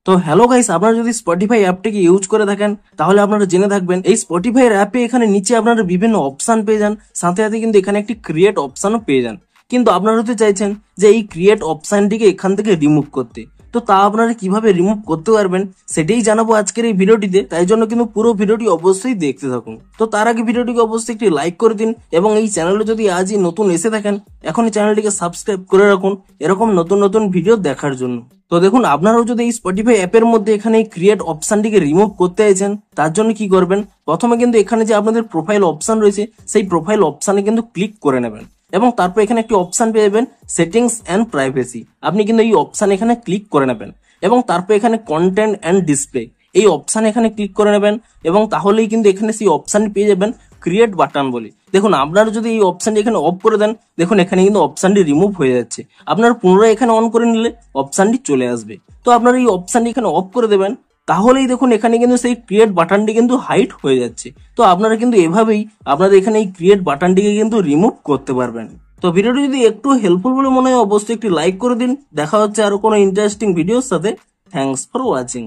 তো hello guys, আপনারা যদি স্পটিফাই অ্যাপটিকে ইউজ করে থাকেন তাহলে আপনারা জেনে থাকবেন এই স্পটিফাই অ্যাপে এখানে নিচে আপনারা বিভিন্ন অপশন পেয়ে যান, সাথে সাথে কিন্তু এখানে একটি ক্রিয়েট অপশনও পেয়ে যান। কিন্তু আপনারা হতে চাইছেন যে এই ক্রিয়েট অপশনটিকে এখান থেকে রিমুভ করতে, তো তা আপনারা কিভাবে রিমুভ করতে পারবেন সেটাই জানাবো আজকের এই ভিডিওটিতে। তাই জন্য কিন্তু পুরো ভিডিওটি অবশ্যই দেখতে থাকুন। তো তার আগে ভিডিওটিকে অবশ্যই একটি লাইক করে দিন এবং এই চ্যানেলে যদি আজই নতুন এসে থাকেন এখনই চ্যানেলটিকে সাবস্ক্রাইব করে রাখুন এরকম নতুন নতুন ভিডিও দেখার জন্য। তো দেখুন, আপনারাও যদি এই স্পটিফাই অ্যাপের মধ্যে এখানে এই ক্রিয়েট অপশনটিকে রিমুভ করতে চাইছেন তার জন্য কি করবেন, প্রথমে কিন্তু এখানে যে আপনাদের প্রোফাইল অপশন রয়েছে সেই প্রোফাইল অপশনে কিন্তু ক্লিক করে নেবেন এবং তারপর এখানে একটি অপশন পেয়ে যাবেন সেটিংস এন্ড প্রাইভেসি। আপনি কিন্তু এই অপশন এখানে ক্লিক করে নেবেন এবং তারপর এখানে কন্টেন্ট এন্ড ডিসপ্লে এই অপশন এখানে ক্লিক করে নেবেন এবং তাহলেই কিন্তু এখানে সেই অপশনটি পেয়ে যাবেন ক্রিয়েট বাটন বলে। দেখুন, আপনারা যদি এই অপশনটি এখানে অফ করে দেন, দেখুন এখানে কিন্তু অপশনটি রিমুভ হয়ে যাচ্ছে। আপনারা পুনরায় এখানে অন করে নিলে অপশনটি চলে আসবে। তো আপনারা এই অপশনটি এখানে অফ করে দেবেন, তাহলেই দেখুন এখানে কিন্তু সেই ক্রিয়েট বাটনটি কিন্তু হাইড হয়ে যাচ্ছে। তো আপনারা কিন্তু এভাবেই আপনাদের এখানে এই ক্রিয়েট বাটনটিকে কিন্তু রিমুভ করতে পারবেন। তো ভিডিওটি যদি একটু হেল্পফুল বলে মনে হয় অবশ্যই একটি লাইক করে দিন। দেখা হচ্ছে আরো কোনো ইন্টারেস্টিং ভিডিওর সাথে। Thanks for watching.